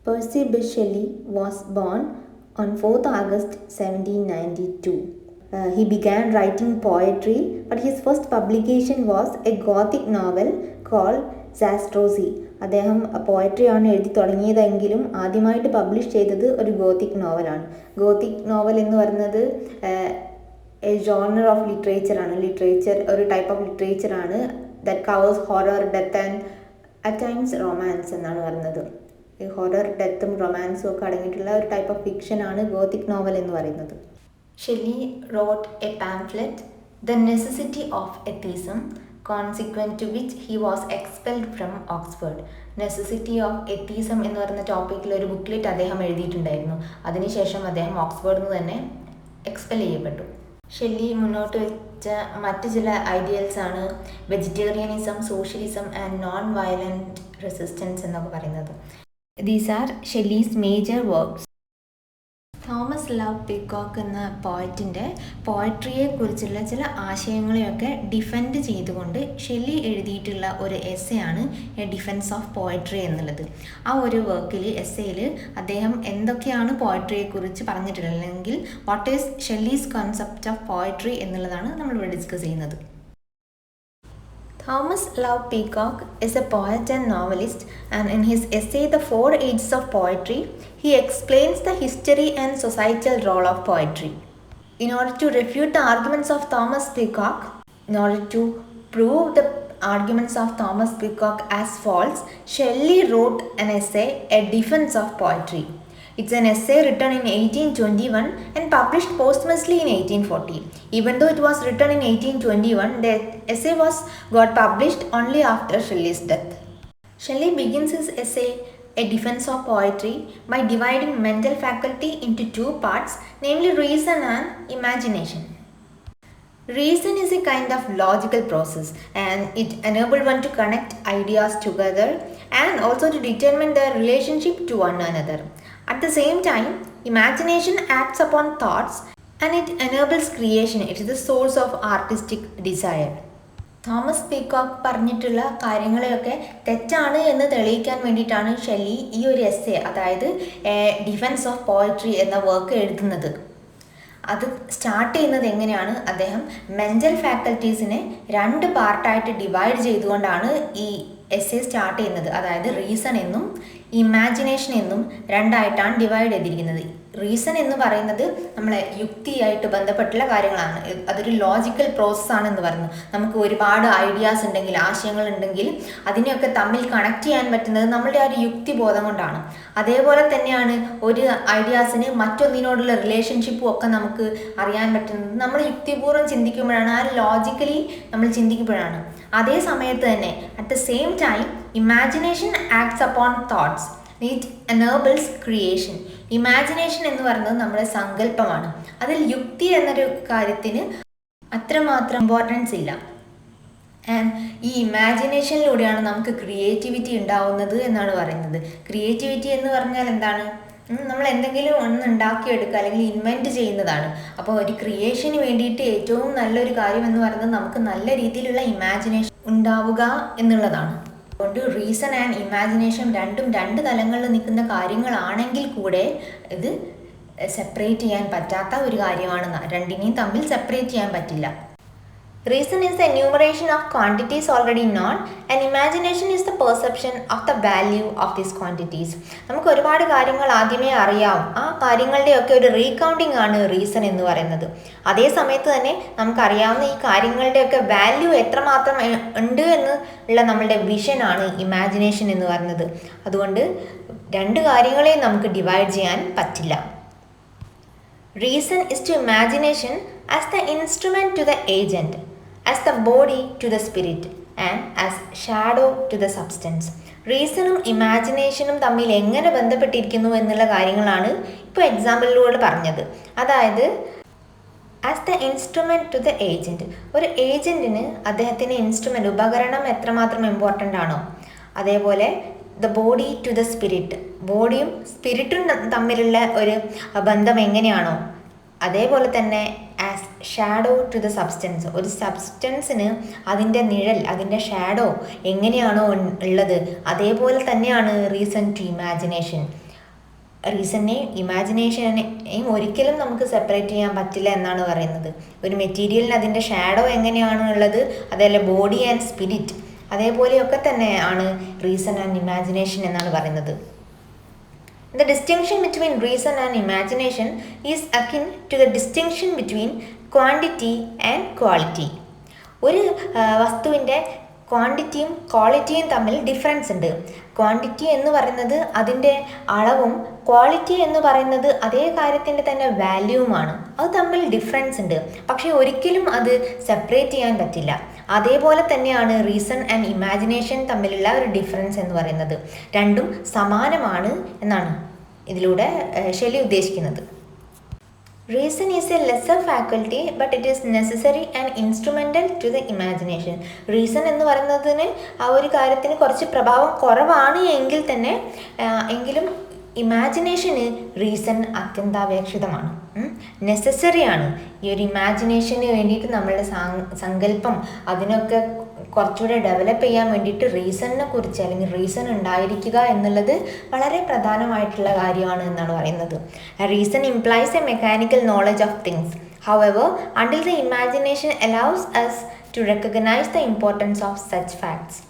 Percy Bysshe Shelley was born on 4th August 1792. He began writing poetry, but his first publication was a Gothic novel called Zastrozzi. അദ്ദേഹം പോയട്രിയാണ് എഴുതി തുടങ്ങിയതെങ്കിലും ആദ്യമായിട്ട് publish ചെയ്തത് ഒരു Gothic നോവലാണ്. Gothic novel എന്ന് പറയുന്നത് a genre of literature ഒരു type of ലിറ്ററേച്ചറാണ് that covers horror, death and at times romance എന്നാണ് പറയുന്നത്. ഈ ഹൊറർ, ഡെത്തും റൊമാൻസും ഒക്കെ അടങ്ങിയിട്ടുള്ള ഒരു ടൈപ്പ് ഓഫ് ഫിക്ഷനാണ് ഗോത്തിക് നോവൽ എന്ന് പറയുന്നത്. Shelley wrote a pamphlet, The Necessity of Atheism, consequent to which he was expelled from Oxford. Necessity of atheism എന്ന് പറയുന്ന ടോപ്പിക്കിൽ ഒരു ബുക്ക്ലെറ്റ് അദ്ദേഹം എഴുതിയിട്ടുണ്ടായിരുന്നു. അതിനുശേഷം അദ്ദേഹം ഓക്സ്ഫോർഡിൽ നിന്ന് തന്നെ എക്സ്പെൽ ചെയ്യപ്പെട്ടു. ഷെല്ലി മുന്നോട്ട് വെച്ച മറ്റ് ചില ഐഡിയൽസ് ആണ് vegetarianism, socialism and non violent resistance എന്നൊക്കെ പറയുന്നത്. These are Shelley's major works. Thomas Love Peacock എന്ന പോയറ്റിൻ്റെ പോയട്രിയെക്കുറിച്ചുള്ള ചില ആശയങ്ങളെയൊക്കെ ഡിഫെൻഡ് ചെയ്തുകൊണ്ട് ഷെല്ലി എഴുതിയിട്ടുള്ള ഒരു എസ്സെയാണ് എ ഡിഫെൻസ് ഓഫ് പോയട്രി എന്നുള്ളത്. ആ ഒരു വർക്കിൽ, എസ്സേയിൽ അദ്ദേഹം എന്തൊക്കെയാണ് പോയട്രിയെക്കുറിച്ച് പറഞ്ഞിട്ടുള്ളത്, അല്ലെങ്കിൽ what is Shelley's concept of poetry എന്നുള്ളതാണ് നമ്മളിവിടെ ഡിസ്കസ് ചെയ്യുന്നത്. Thomas Love Peacock is a poet and novelist, and in his essay The Four Ages of Poetry, he explains the history and societal role of poetry. In order to refute the arguments of Thomas Peacock, in order to prove the arguments of Thomas Peacock as false, Shelley wrote an essay, A Defense of Poetry. It's an essay written in 1821 and published posthumously in 1840. Even though it was written in 1821, the essay got published only after Shelley's death. Shelley begins his essay, A Defense of Poetry, by dividing mental faculty into two parts, namely reason and imagination. Reason is a kind of logical process, and it enables one to connect ideas together and also to determine their relationship to one another. At the same time, imagination acts upon thoughts and it enables creation. It is the source of artistic desire. Thomas peacock പറഞ്ഞിട്ടുള്ള കാര്യങ്ങളെയൊക്കെ തെറ്റാണ് എന്ന് തെളിയിക്കാൻ വേണ്ടിയിട്ടാണ് Shelly ഈ ഒരു essay, അതായത് defence of poetry എന്ന work എഴുതുന്നത്. അത് സ്റ്റാർട്ട് ചെയ്യുന്നത് എങ്ങനെയാണ്? അദ്ദേഹം മെൻ്റൽ ഫാക്കൽറ്റീസിനെ രണ്ട് പാർട്ടായിട്ട് ഡിവൈഡ് ചെയ്തുകൊണ്ടാണ് ഈ എസ്സേ സ്റ്റാർട്ട് ചെയ്യുന്നത്. അതായത് റീസൺ എന്നും ഇമാജിനേഷൻ എന്നും രണ്ടായിട്ടാണ് ഡിവൈഡ് ചെയ്തിരിക്കുന്നത്. റീസൺ എന്ന് പറയുന്നത് നമ്മളെ യുക്തിയായിട്ട് ബന്ധപ്പെട്ടുള്ള കാര്യങ്ങളാണ്. അതൊരു ലോജിക്കൽ പ്രോസസ്സാണെന്ന് പറഞ്ഞു. നമുക്ക് ഒരുപാട് ഐഡിയാസ് ഉണ്ടെങ്കിൽ, ആശയങ്ങൾ ഉണ്ടെങ്കിൽ അതിനെയൊക്കെ തമ്മിൽ കണക്ട് ചെയ്യാൻ പറ്റുന്നത് നമ്മളുടെ ആ ഒരു യുക്തിബോധം കൊണ്ടാണ്. അതേപോലെ തന്നെയാണ് ഒരു ഐഡിയാസിന് മറ്റൊന്നിനോടുള്ള റിലേഷൻഷിപ്പും ഒക്കെ നമുക്ക് അറിയാൻ പറ്റുന്നത് നമ്മൾ യുക്തിപൂർവ്വം ചിന്തിക്കുമ്പോഴാണ്, ആ ലോജിക്കലി നമ്മൾ ചിന്തിക്കുമ്പോഴാണ്. അതേ സമയത്ത് തന്നെ at the same time imagination acts upon thoughts, it enables creation. Imagination എന്ന് പറയുന്നത് നമ്മുടെ സങ്കല്പമാണ്. അതിൽ യുക്തി എന്നൊരു കാര്യത്തിന് അത്രമാത്രം ഇമ്പോർട്ടൻസ് ഇല്ല. ആൻഡ് ഈ ഇമാജിനേഷനിലൂടെയാണ് നമുക്ക് ക്രിയേറ്റിവിറ്റി ഉണ്ടാവുന്നത് എന്നാണ് പറയുന്നത്. ക്രിയേറ്റിവിറ്റി എന്ന് പറഞ്ഞാൽ എന്താണ്? നമ്മൾ എന്തെങ്കിലും ഒന്ന് ഉണ്ടാക്കിയെടുക്കുക അല്ലെങ്കിൽ ഇൻവെൻറ്റ് ചെയ്യുന്നതാണ്. അപ്പോൾ ഒരു ക്രിയേഷന് വേണ്ടിയിട്ട് ഏറ്റവും നല്ലൊരു കാര്യം എന്ന് പറയുന്നത് നമുക്ക് നല്ല രീതിയിലുള്ള ഇമാജിനേഷൻ ഉണ്ടാവുക എന്നുള്ളതാണ്. അതുകൊണ്ട് റീസൺ ആൻഡ് ഇമാജിനേഷൻ രണ്ടും രണ്ട് തലങ്ങളിൽ നിൽക്കുന്ന കാര്യങ്ങളാണെങ്കിൽ കൂടെ ഇത് സെപ്പറേറ്റ് ചെയ്യാൻ പറ്റാത്ത ഒരു കാര്യമാണ്. രണ്ടിനെയും തമ്മിൽ സെപ്പറേറ്റ് ചെയ്യാൻ പറ്റില്ല. Reason is the enumeration of quantities already known and imagination is the perception of the value of these quantities. നമുക്ക് ഒരുപാട് കാര്യങ്ങൾ ആദ്യമേ അറിയാം. ആ കാര്യങ്ങളുടെയൊക്കെ ഒരു റീകൗണ്ടിങ് ആണ് റീസൺ എന്ന് പറയുന്നത്. അതേ സമയത്ത് തന്നെ നമുക്കറിയാവുന്ന ഈ കാര്യങ്ങളുടെയൊക്കെ വാല്യൂ എത്രമാത്രം ഉണ്ട് എന്നുള്ള നമ്മളുടെ വിഷനാണ് ഇമാജിനേഷൻ എന്ന് പറയുന്നത്. അതുകൊണ്ട് രണ്ട് കാര്യങ്ങളെയും നമുക്ക് ഡിവൈഡ് ചെയ്യാൻ പറ്റില്ല. Reason is to imagination as the instrument to the agent, as the body to the spirit and as shadow to the substance. റീസണും ഇമാജിനേഷനും തമ്മിൽ എങ്ങനെ ബന്ധപ്പെട്ടിരിക്കുന്നു എന്നുള്ള കാര്യങ്ങളാണ് ഇപ്പോൾ എക്സാമ്പിളിലൂടെ പറഞ്ഞത്. അതായത് as the instrument to the agent, ഒരു ഏജൻറ്റിന് അദ്ദേഹത്തിൻ്റെ ഇൻസ്ട്രുമെൻ്റ്, ഉപകരണം എത്രമാത്രം ഇമ്പോർട്ടൻ്റ് ആണോ, അതേപോലെ the body to the spirit, ബോഡിയും സ്പിരിറ്റും തമ്മിലുള്ള ഒരു ബന്ധം എങ്ങനെയാണോ, അതേപോലെ തന്നെ as shadow to the substance, ഒരു സബ്സ്റ്റൻസിന് അതിൻ്റെ നിഴൽ, അതിൻ്റെ ഷാഡോ എങ്ങനെയാണോ ഉള്ളത്, അതേപോലെ തന്നെയാണ് റീസൺ ടു ഇമാജിനേഷൻ. റീസണിനെയും ഇമാജിനേഷനെയും ഒരിക്കലും നമുക്ക് സെപ്പറേറ്റ് ചെയ്യാൻ പറ്റില്ല എന്നാണ് പറയുന്നത്. ഒരു മെറ്റീരിയലിന് അതിൻ്റെ ഷാഡോ എങ്ങനെയാണ് ഉള്ളത്, അതേപോലെ ബോഡി ആൻഡ് സ്പിരിറ്റ്, അതേപോലെയൊക്കെ തന്നെയാണ് റീസൺ ആൻഡ് ഇമാജിനേഷൻ എന്നാണ് പറയുന്നത്. The distinction between reason and imagination is akin to the distinction between quantity and quality. ഒരു വസ്തുവിൻ്റെ ക്വാണ്ടിറ്റിയും ക്വാളിറ്റിയും തമ്മിൽ ഡിഫറൻസ് ഉണ്ട്. ക്വാണ്ടിറ്റി എന്ന് പറയുന്നത് അതിൻ്റെ അളവും ക്വാളിറ്റി എന്ന് പറയുന്നത് അതേ കാര്യത്തിൻ്റെ തന്നെ വാല്യൂവുമാണ്. അത് തമ്മിൽ ഡിഫറൻസ് ഉണ്ട്, പക്ഷേ ഒരിക്കലും അത് സെപ്പറേറ്റ് ചെയ്യാൻ പറ്റില്ല. അതേപോലെ തന്നെയാണ് റീസൺ ആൻഡ് ഇമാജിനേഷൻ തമ്മിലുള്ള ഒരു ഡിഫറൻസ് എന്ന് പറയുന്നത്. രണ്ടും സമാനമാണ് എന്നാണ് ഇതിലൂടെ ഷെല്ലി ഉദ്ദേശിക്കുന്നത്. Reason is a lesser faculty but it is necessary and instrumental to the imagination. Reason എന്ന് പറയുന്നതിന് ആ ഒരു കാര്യത്തിന് കുറച്ച് പ്രഭാവം കുറവാണ് എങ്കിൽ തന്നെ എങ്കിലും ഇമാജിനേഷന് റീസൺ അത്യന്താപേക്ഷിതമാണ്, നെസസറിയാണ്. ഈ ഒരു ഇമാജിനേഷന് വേണ്ടിയിട്ട് നമ്മളുടെ സങ്കല്പം അതിനൊക്കെ കുറച്ചുകൂടെ ഡെവലപ്പ് ചെയ്യാൻ വേണ്ടിയിട്ട് റീസണിനെ കുറിച്ച് അല്ലെങ്കിൽ റീസൺ ഉണ്ടായിരിക്കുക എന്നുള്ളത് വളരെ പ്രധാനമായിട്ടുള്ള കാര്യമാണ് എന്നാണ് പറയുന്നത്. Reason implies a mechanical knowledge of things. However, until the imagination allows us to recognise the importance of such facts.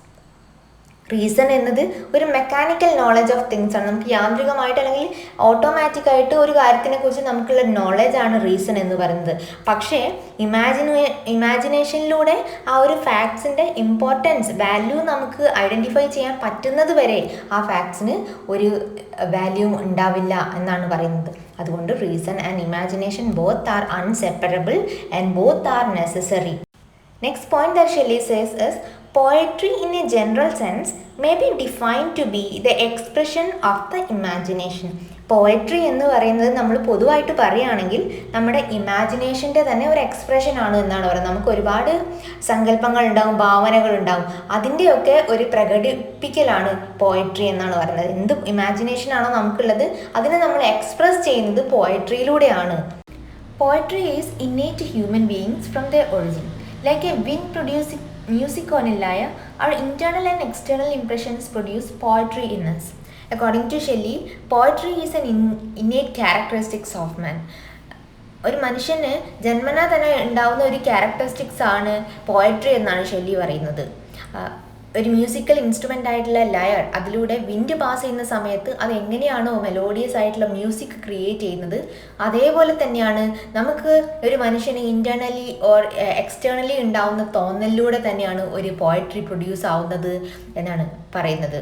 Reason എന്നത് ഒരു മെക്കാനിക്കൽ നോളജ് ഓഫ് തിങ്സ് ആണ്. നമുക്ക് യാന്ത്രികമായിട്ട് അല്ലെങ്കിൽ ഓട്ടോമാറ്റിക്കായിട്ട് ഒരു കാര്യത്തിനെ കുറിച്ച് നമുക്കുള്ള നോളജാണ് റീസൺ എന്ന് പറയുന്നത്. പക്ഷേ ഇമാജിനേഷനിലൂടെ ആ ഒരു ഫാക്ട്സിൻ്റെ ഇമ്പോർട്ടൻസ്, വാല്യൂ നമുക്ക് ഐഡൻറ്റിഫൈ ചെയ്യാൻ പറ്റുന്നത് വരെ ആ ഫാക്ട്സിന് ഒരു വാല്യൂ ഉണ്ടാവില്ല എന്നാണ് പറയുന്നത്. അതുകൊണ്ട് reason and imagination both are unseparable and both are necessary. Next point that Shelley says is poetry in a general sense may be defined to be the expression of the imagination. Poetry എന്ന് പറയുന്നത് നമ്മൾ പൊതുവായിട്ട് പറയുകയാണെങ്കിൽ നമ്മുടെ ഇമാജിനേഷൻ്റെ തന്നെ ഒരു expression ആണ് എന്നാണ് പറയുന്നത്. നമുക്ക് ഒരുപാട് സങ്കല്പങ്ങൾ ഉണ്ടാവും, ഭാവനകൾ ഉണ്ടാവും, അതിൻ്റെയൊക്കെ ഒരു പ്രകടിപ്പിക്കലാണ് പോയട്രി എന്നാണ് പറയുന്നത്. എന്ത് ഇമാജിനേഷനാണോ നമുക്കുള്ളത് അതിനെ നമ്മൾ എക്സ്പ്രസ് ചെയ്യുന്നത് പോയട്രിയിലൂടെയാണ്. Poetry is innate to human beings from their origin. Like a wind producing music on a lyre, our internal and external impressions produce poetry in us. According to Shelley, poetry is an innate characteristics of man. ഒരു മനുഷ്യന് ജന്മനാ തന്നെ ഉണ്ടാവുന്ന ഒരു characteristics ആണ് poetry എന്നാണ് Shelly പറയുന്നത്. ഒരു മ്യൂസിക്കൽ ഇൻസ്ട്രുമെൻ്റ് ആയിട്ടുള്ള ലയർ, അതിലൂടെ വിൻഡ് പാസ് ചെയ്യുന്ന സമയത്ത് അത് എങ്ങനെയാണോ മെലോഡിയസ് ആയിട്ടുള്ള മ്യൂസിക് ക്രിയേറ്റ് ചെയ്യുന്നത്, അതേപോലെ തന്നെയാണ് നമുക്ക് ഒരു മനുഷ്യന് ഇൻറ്റേർണലി ഓർ എക്സ്റ്റേർണലി ഉണ്ടാവുന്ന തോന്നലിലൂടെ തന്നെയാണ് ഒരു പോയട്രി പ്രൊഡ്യൂസ് ആവുന്നത് എന്നാണ് പറയുന്നത്.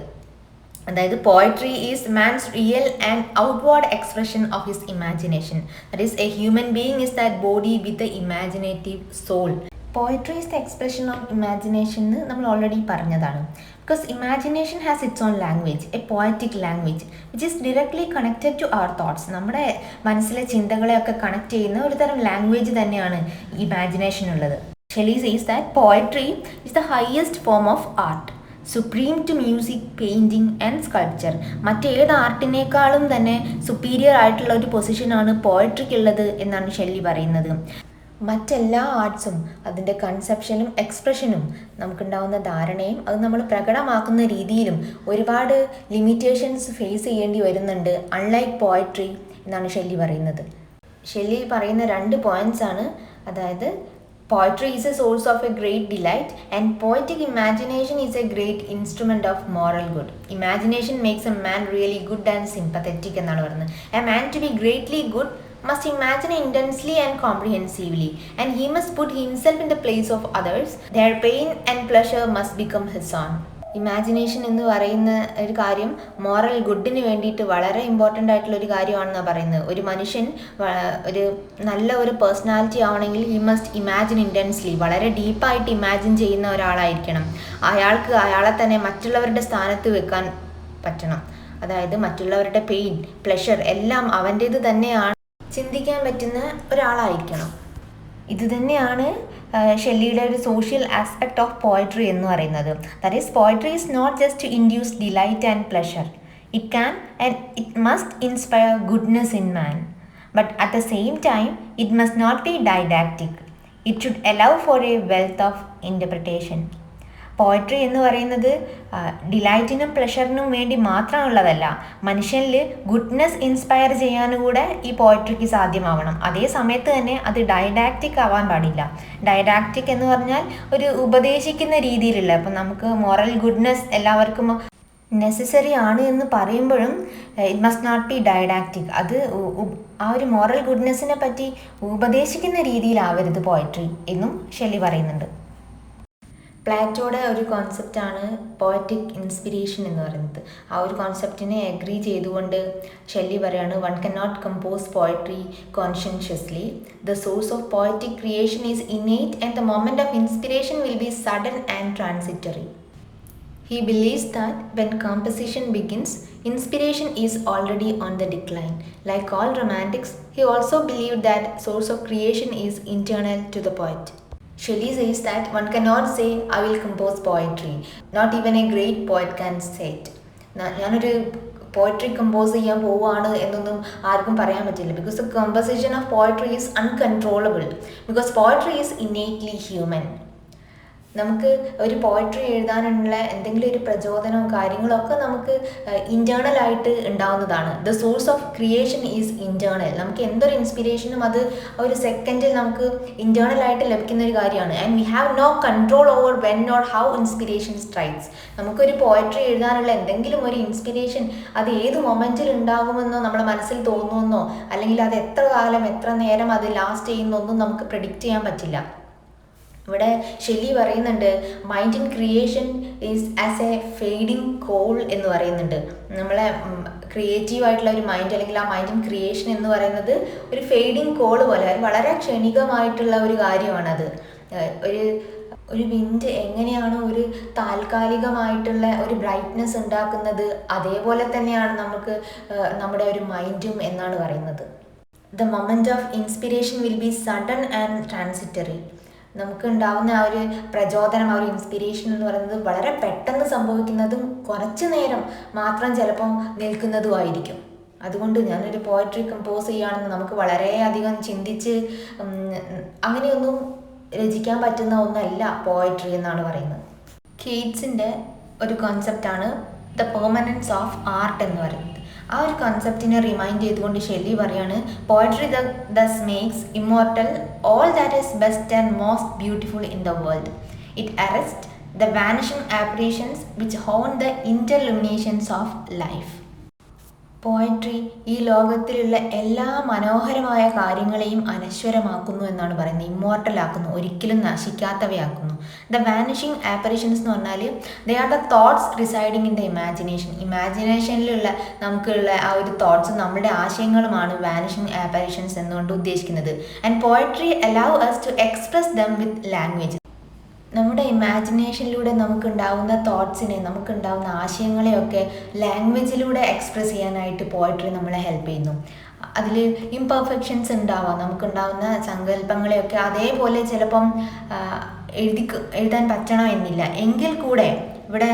അതായത് poetry is man's real and outward expression of his imagination. That is a human being is that body with a imaginative soul. Poetry is the expression of imagination എന്ന് നമ്മൾ already പറഞ്ഞതാണ്. Because imagination has its own language, a poetic language which is directly connected to our thoughts. നമ്മുടെ മനസ്സിലെ ചിന്തകളെയൊക്കെ connect ചെയ്യുന്ന ഒരു തരം language തന്നെയാണ് imagination ഉള്ളത്. Shelley says that poetry is the highest form of art, supreme to music, painting and sculpture. മറ്റേത് ആർട്ടിനേക്കാളും തന്നെ സുപ്പീരിയർ ആയിട്ടുള്ള ഒരു പൊസിഷനാണ് പോയട്രിക്കുള്ളത് എന്നാണ് ഷെല്ലി പറയുന്നത്. മറ്റെല്ലാ ആർട്സും അതിൻ്റെ കൺസെപ്ഷനും എക്സ്പ്രഷനും നമുക്കുണ്ടാകുന്ന ധാരണയും അത് നമ്മൾ പ്രകടമാക്കുന്ന രീതിയിലും ഒരുപാട് ലിമിറ്റേഷൻസ് ഫേസ് ചെയ്യേണ്ടി വരുന്നുണ്ട്, അൺലൈക്ക് പോയട്രി എന്നാണ് ഷെല്ലി പറയുന്നത്. ഷെല്ലി പറയുന്ന 2 പോയിൻറ്റ്സ് ആണ്. അതായത് poetry is a source of a great delight and poetic imagination is a great instrument of moral good. Imagination makes a man really good and sympathetic എന്നാണ് പറയുന്നത്. A man to be greatly good must imagine intensely and comprehensively, and he must put himself in the place of others. Their pain and pleasure must become his own. Imagination എന്ന് പറയുന്ന ഒരു കാര്യം moral ഗുഡിന് വേണ്ടിയിട്ട് വളരെ important ആയിട്ടുള്ള ഒരു കാര്യമാണെന്നാണ് പറയുന്നത്. ഒരു മനുഷ്യൻ ഒരു നല്ല ഒരു പേഴ്സണാലിറ്റി ആവണമെങ്കിൽ ഹി മസ്റ്റ് ഇമാജിൻ ഇൻറ്റൻസ്ലി, വളരെ ഡീപ്പായിട്ട് ഇമാജിൻ ചെയ്യുന്ന ഒരാളായിരിക്കണം. അയാൾക്ക് അയാളെ തന്നെ മറ്റുള്ളവരുടെ സ്ഥാനത്ത് വെക്കാൻ പറ്റണം. അതായത് മറ്റുള്ളവരുടെ പെയിൻ, പ്ലഷർ എല്ലാം അവൻ്റേത് തന്നെയാണ് ചിന്തിക്കാൻ പറ്റുന്ന ഒരാളായിരിക്കണം. ഇത് തന്നെയാണ് ഷെല്ലിയുടെ ഒരു സോഷ്യൽ ആസ്പെക്ട് ഓഫ് പോയട്രി എന്ന് പറയുന്നത്. That is poetry is not just to induce delight and pleasure, it can and it must inspire goodness in man, but at the same time it must not be didactic. It should allow for a wealth of interpretation. Poetry എന്ന് പറയുന്നത് ഡിലൈറ്റിനും പ്ലഷറിനും വേണ്ടി മാത്രമുള്ളതല്ല, മനുഷ്യനിൽ goodness inspire ചെയ്യാനും കൂടെ ഈ പോയട്രിക്ക് സാധ്യമാവണം. അതേ സമയത്ത് തന്നെ അത് ഡൈഡാക്റ്റിക് ആവാൻ പാടില്ല. ഡൈഡാക്റ്റിക് എന്ന് പറഞ്ഞാൽ ഒരു ഉപദേശിക്കുന്ന രീതിയിലുള്ള, അപ്പം നമുക്ക് മോറൽ ഗുഡ്നെസ് എല്ലാവർക്കും നെസസറി ആണ് എന്ന് പറയുമ്പോഴും it must not be didactic. അത് ആ ഒരു മോറൽ ഗുഡ്നെസ്സിനെ പറ്റി ഉപദേശിക്കുന്ന രീതിയിലാവരുത് പോയട്രി എന്നും ഷെല്ലി പറയുന്നുണ്ട്. പ്ലാറ്റോയുടെ ഒരു കോൺസെപ്റ്റാണ് പോയറ്റിക് ഇൻസ്പിരേഷൻ എന്ന് പറയുന്നത്. ആ ഒരു കോൺസെപ്റ്റിനെ അഗ്രി ചെയ്തുകൊണ്ട് ഷെല്ലി പറയാണ്, one can not compose poetry consciously. The source of poetic creation is innate and the moment of inspiration will be sudden and transitory. He believes that when composition begins, inspiration is already on the decline. Like all romantics, he also believed that source of creation is internal to the poet. Shelley says that one cannot say, I will compose poetry. Not even a great poet can say it. ഞാനൊരു poetry compose ചെയ്യാൻ പോവുകയാണ് എന്നൊന്നും ആർക്കും പറയാൻ പറ്റില്ല. Because the composition of poetry is uncontrollable. Because poetry is innately human. നമുക്ക് ഒരു poetry എഴുതാനുള്ള എന്തെങ്കിലും ഒരു പ്രചോദനവും കാര്യങ്ങളൊക്കെ നമുക്ക് ഇൻറ്റേർണലായിട്ട് ഉണ്ടാവുന്നതാണ്. The source of creation is internal. നമുക്ക് എന്തൊരു ഇൻസ്പിരേഷനും അത് ഒരു സെക്കൻഡിൽ നമുക്ക് ഇൻറ്റേർണലായിട്ട് ലഭിക്കുന്ന ഒരു കാര്യമാണ്. And we have no control over when or how inspiration strikes. നമുക്കൊരു പോയട്രി എഴുതാനുള്ള എന്തെങ്കിലും ഒരു ഇൻസ്പിരേഷൻ അത് ഏത് മൊമെൻറ്റിൽ ഉണ്ടാകുമെന്നോ നമ്മുടെ മനസ്സിൽ തോന്നുമെന്നോ അല്ലെങ്കിൽ അത് എത്ര കാലം എത്ര നേരം അത് ലാസ്റ്റ് ചെയ്യുന്നൊന്നും നമുക്ക് പ്രെഡിക്റ്റ് ചെയ്യാൻ പറ്റില്ല. ഇവിടെ ഷെല്ലി പറയുന്നുണ്ട്, mind in creation is as A fading call എന്ന് പറയുന്നുണ്ട്. നമ്മളെ ക്രിയേറ്റീവായിട്ടുള്ള ഒരു മൈൻഡ് അല്ലെങ്കിൽ ആ മൈൻഡ് ഇൻ ക്രിയേഷൻ എന്ന് പറയുന്നത് ഒരു ഫെയ്ഡിങ് കോൾ പോലെ വളരെ ക്ഷണികമായിട്ടുള്ള ഒരു കാര്യമാണത്. ഒരു വിൻഡ് എങ്ങനെയാണോ ഒരു താൽക്കാലികമായിട്ടുള്ള ഒരു ബ്രൈറ്റ്നെസ് ഉണ്ടാക്കുന്നത്, അതേപോലെ തന്നെയാണ് നമുക്ക് നമ്മുടെ ഒരു മൈൻഡും എന്നാണ് പറയുന്നത്. The moment of inspiration will be sudden and transitory. നമുക്ക് ഉണ്ടാവുന്ന ആ ഒരു പ്രചോദനം, ആ ഒരു ഇൻസ്പിരേഷൻ എന്ന് പറയുന്നത് വളരെ പെട്ടെന്ന് സംഭവിക്കുന്നതും കുറച്ച് നേരം മാത്രം ചിലപ്പോൾ നിൽക്കുന്നതുമായിരിക്കും. അതുകൊണ്ട് ഞാനൊരു പോയട്രി കമ്പോസ് ചെയ്യുകയാണെന്ന് നമുക്ക് വളരെയധികം ചിന്തിച്ച് അങ്ങനെയൊന്നും രചിക്കാൻ പറ്റുന്ന ഒന്നല്ല പോയട്രി എന്നാണ് പറയുന്നത്. കീറ്റ്സിൻ്റെ ഒരു കോൺസെപ്റ്റാണ് ദ പെർമനൻസ് ഓഫ് ആർട്ട് എന്ന് പറയുന്നത്. ആ ഒരു കോൺസെപ്റ്റിനെ റിമൈൻഡ് ചെയ്തുകൊണ്ട് ഷെല്ലി പറയാണ്, poetry thus makes immortal all that is best and most beautiful in the world. It arrests the vanishing apparitions which haunt the interluminations of life. Poetry ഈ ലോകത്തിലുള്ള എല്ലാ മനോഹരമായ കാര്യങ്ങളെയും അനശ്വരമാക്കുന്നു എന്നാണ് പറയുന്നത്. ഇമ്മോർട്ടലാക്കുന്നു, ഒരിക്കലും നശിക്കാത്തവയാക്കുന്നു. ദ വാനിഷിങ് ആപ്പറേഷൻസ് എന്ന് പറഞ്ഞാൽ they are the thoughts residing in the imagination. ഇമാജിനേഷനിലുള്ള നമുക്കുള്ള ആ ഒരു തോട്ട്സും നമ്മുടെ ആശയങ്ങളുമാണ് വാനിഷിങ് ആപ്പറേഷൻസ് എന്നുകൊണ്ട് ഉദ്ദേശിക്കുന്നത്. And poetry allow us to express them with language. നമ്മുടെ ഇമാജിനേഷനിലൂടെ നമുക്കുണ്ടാവുന്ന തോട്ട്സിനെ, നമുക്കുണ്ടാവുന്ന ആശയങ്ങളെയൊക്കെ ലാംഗ്വേജിലൂടെ എക്സ്പ്രസ് ചെയ്യാനായിട്ട് പോയട്രി നമ്മളെ ഹെൽപ്പ് ചെയ്യുന്നു. അതിൽ ഇംപെർഫെക്ഷൻസ് ഉണ്ടാവാം, നമുക്കുണ്ടാവുന്ന സങ്കല്പങ്ങളെയൊക്കെ അതേപോലെ ചിലപ്പം എഴുതാൻ പറ്റണമെന്നില്ല. എങ്കിൽ കൂടെ ഇവിടെ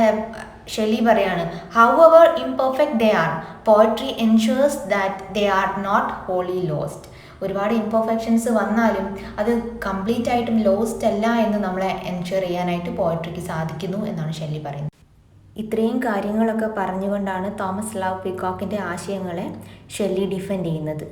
ഷെല്ലി പറയാണ്, however imperfect they are, poetry ensures that they are not wholly lost. ഒരുപാട് ഇംപെർഫെക്ഷൻസ് വന്നാലും അത് കംപ്ലീറ്റ് ആയിട്ടും ലോസ്റ്റ് അല്ല എന്ന് നമ്മളെ എൻഷുർ ചെയ്യാനായിട്ട് പോയട്രിക്ക് സാധിക്കുന്നു എന്നാണ് ഷെല്ലി പറയുന്നത്. ഇത്രയും കാര്യങ്ങളൊക്കെ പറഞ്ഞുകൊണ്ടാണ് തോമസ് ലവ് പീകോക്കിൻ്റെ ആശയങ്ങളെ ഷെല്ലി ഡിഫെൻഡ് ചെയ്യുന്നത്.